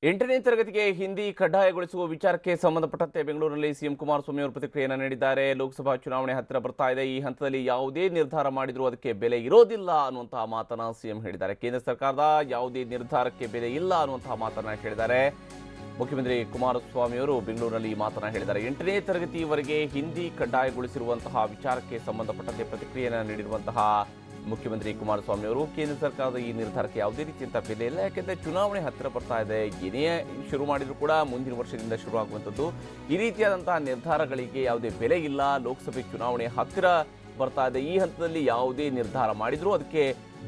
8ನೇ ತರಗತಿಗೆ ಹಿಂದಿ ಕಡ್ಡಾಯಗೊಳಿಸುವ ವಿಚಾರಕ್ಕೆ ಸಂಬಂಧಪಟ್ಟಂತೆ ಬೆಂಗಳೂರಿನಲ್ಲಿ ಸಿಎಂ ಕುಮಾರಸ್ವಾಮಿ ಅವರು ಪ್ರತಿಕ್ರಿಯೆಯನ್ನು ನೀಡಿದ್ದಾರೆ. ಲೋಕಸಭಾ ಚುನಾವಣೆ ಹತ್ತಿರ ಬರ್ತಾ ಇದೆ. ಈ ಹಂತದಲ್ಲಿ ಯಾವುದೇ ನಿರ್ಧಾರ ಮಾಡಿದರೂ ಅದಕ್ಕೆ ಬೆಲೆ ಇರೋದಿಲ್ಲ ಅನ್ನುವಂತಹ ಮಾತನ್ನ ಸಿಎಂ ಹೇಳಿದ್ದಾರೆ. ಕೇಂದ್ರ ಸರ್ಕಾರದ ಯಾವುದೇ ನಿರ್ಧಾರಕ್ಕೆ ಬೆಲೆ ಇಲ್ಲ ಅನ್ನುವಂತಹ ಮಾತನ್ನ ಹೇಳಿದ್ದಾರೆ. ಮುಖ್ಯಮಂತ್ರಿ ಕುಮಾರಸ್ವಾಮಿ ಅವರು ಬೆಂಗಳೂರಿನಲ್ಲಿ ಈ ಮಾತನ್ನ ಹೇಳಿದ್ದಾರೆ. 8ನೇ ತರಗತಿಯವರೆಗೆ ಹಿಂದಿ ಕಡ್ಡಾಯಗೊಳಿಸಿರುವಂತಹ ವಿಚಾರಕ್ಕೆ ಸಂಬಂಧಪಟ್ಟಂತೆ ಪ್ರತಿಕ್ರಿಯೆಯನ್ನು ನೀಡಿರುವಂತಹ ಮುಖ್ಯಮಂತ್ರಿ ಕುಮಾರಸ್ವಾಮಿ ಅವರು ಕೇಂದ್ರ ಸರ್ಕಾರದ ಈ ನಿರ್ಧಾರಕ್ಕೆ ಯಾವುದೇ ರೀತಿಯಂತ ಬೆಲೆ ಇಲ್ಲ. ಯಾಕೆಂದರೆ ಚುನಾವಣೆ ಹತ್ತಿರ ಬರ್ತಾ ಇದೆ. ಏನೇ ಶುರು ಮಾಡಿದರೂ ಕೂಡ ಮುಂದಿನ ವರ್ಷದಿಂದ ಶುರು ಆಗುವಂಥದ್ದು. ಈ ರೀತಿಯಾದಂತಹ ನಿರ್ಧಾರಗಳಿಗೆ ಯಾವುದೇ ಬೆಲೆ ಇಲ್ಲ. ಲೋಕಸಭೆ ಚುನಾವಣೆ ಹತ್ತಿರ ಬರ್ತಾ ಇದೆ. ಈ ಹಂತದಲ್ಲಿ ಯಾವುದೇ ನಿರ್ಧಾರ ಮಾಡಿದರೂ ಅದಕ್ಕೆ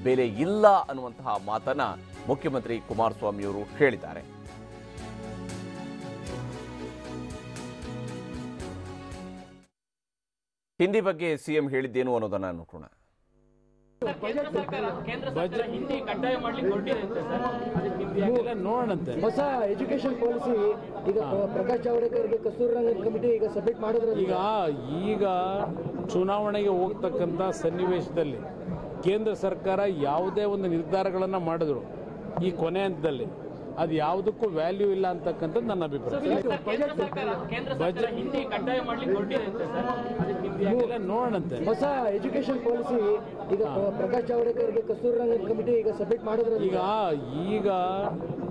ಬೆಲೆ ಇಲ್ಲ ಅನ್ನುವಂತಹ ಮಾತನ್ನ ಮುಖ್ಯಮಂತ್ರಿ ಕುಮಾರಸ್ವಾಮಿ ಅವರು ಹೇಳಿದ್ದಾರೆ. ಹಿಂದಿ ಬಗ್ಗೆ ಸಿಎಂ ಹೇಳಿದ್ದೇನು ಅನ್ನೋದನ್ನ ನೋಡೋಣ. ನೋಡಂತೆ ಹೊಸ ಎಜುಕೇಶನ್ ಪಾಲಿಸಿ ಈಗ ಪ್ರಕಾಶ್ ಜಾವಡೇಕರ್ಗೆ ಕಸ್ತೂರಿ ರಂಗನ್ ಕಮಿಟಿ ಈಗ ಸಬ್ಮಿಟ್ ಮಾಡಿದ್ರೆ ಈಗ ಚುನಾವಣೆಗೆ ಹೋಗ್ತಕ್ಕಂಥ ಸನ್ನಿವೇಶದಲ್ಲಿ ಕೇಂದ್ರ ಸರ್ಕಾರ ಯಾವುದೇ ಒಂದು ನಿರ್ಧಾರಗಳನ್ನು ಮಾಡಿದ್ರು ಈ ಕೊನೆ ಹಂತದಲ್ಲಿ ಅದು ಯಾವುದಕ್ಕೂ ವ್ಯಾಲ್ಯೂ ಇಲ್ಲ ಅಂತಕ್ಕಂಥದ್ದು ನನ್ನ ಅಭಿಪ್ರಾಯ. ನೋಡಂತೆ ಹೊಸ ಎಜುಕೇಶನ್ ಪಾಲಿಸಿ ಈಗ ಪ್ರಕಾಶ್ ಜಾವಡೇಕರ್ಗೆ ಕಸ್ತೂರಿ ರಂಗನ್ ಕಮಿಟಿ ಈಗ ಸಬ್ಮಿಟ್ ಮಾಡಿದ್ರೆ ಈಗ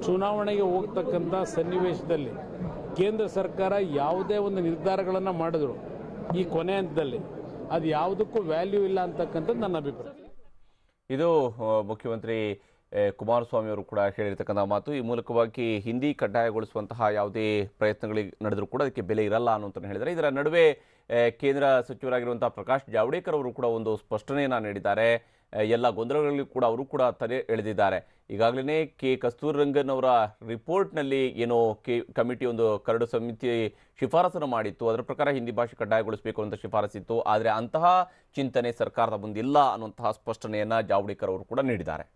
ಚುನಾವಣೆಗೆ ಹೋಗ್ತಕ್ಕಂಥ ಸನ್ನಿವೇಶದಲ್ಲಿ ಕೇಂದ್ರ ಸರ್ಕಾರ ಯಾವುದೇ ಒಂದು ನಿರ್ಧಾರಗಳನ್ನು ಮಾಡಿದ್ರು ಈ ಕೊನೆ ಹಂತದಲ್ಲಿ ಅದು ಯಾವುದಕ್ಕೂ ವ್ಯಾಲ್ಯೂ ಇಲ್ಲ ಅಂತಕ್ಕಂಥದ್ದು ನನ್ನ ಅಭಿಪ್ರಾಯ. ಇದು ಮುಖ್ಯಮಂತ್ರಿ ಕುಮಾರಸ್ವಾಮಿ ಅವರು ಕೂಡ ಹೇಳಿರ್ತಕ್ಕಂಥ ಮಾತು. ಈ ಮೂಲಕವಾಗಿ ಹಿಂದಿ ಕಡ್ಡಾಯಗೊಳಿಸುವಂತಹ ಯಾವುದೇ ಪ್ರಯತ್ನಗಳಿಗೆ ನಡೆದರೂ ಕೂಡ ಅದಕ್ಕೆ ಬೆಲೆ ಇರಲ್ಲ ಅನ್ನೋಂತ ಹೇಳಿದ್ದಾರೆ. ಇದರ ನಡುವೆ ಕೇಂದ್ರ ಸಚಿವರಾಗಿರುವಂತಹ ಪ್ರಕಾಶ್ ಜಾವಡೇಕರ್ ಅವರು ಕೂಡ ಒಂದು ಸ್ಪಷ್ಟನೆಯನ್ನು ನೀಡಿದ್ದಾರೆ. ಎಲ್ಲ ಗೊಂದಲಗಳಿಗೂ ಕೂಡ ಅವರು ಕೂಡ ತಲೆ ಎಳೆದಿದ್ದಾರೆ. ಈಗಾಗಲೇ ಕಸ್ತೂರಿ ರಂಗನ್ ಅವರ ರಿಪೋರ್ಟ್ನಲ್ಲಿ ಏನೋ ಕಮಿಟಿ ಒಂದು ಕರಡು ಸಮಿತಿ ಶಿಫಾರಸನ್ನು ಮಾಡಿತ್ತು. ಅದರ ಪ್ರಕಾರ ಹಿಂದಿ ಭಾಷೆ ಕಡ್ಡಾಯಗೊಳಿಸಬೇಕು ಅಂತ ಶಿಫಾರಸಿತ್ತು. ಆದರೆ ಅಂತಹ ಚಿಂತನೆ ಸರ್ಕಾರದ ಮುಂದಿಲ್ಲ ಅನ್ನುವಂತಹ ಸ್ಪಷ್ಟನೆಯನ್ನು ಜಾವಡೇಕರ್ ಅವರು ಕೂಡ ನೀಡಿದ್ದಾರೆ.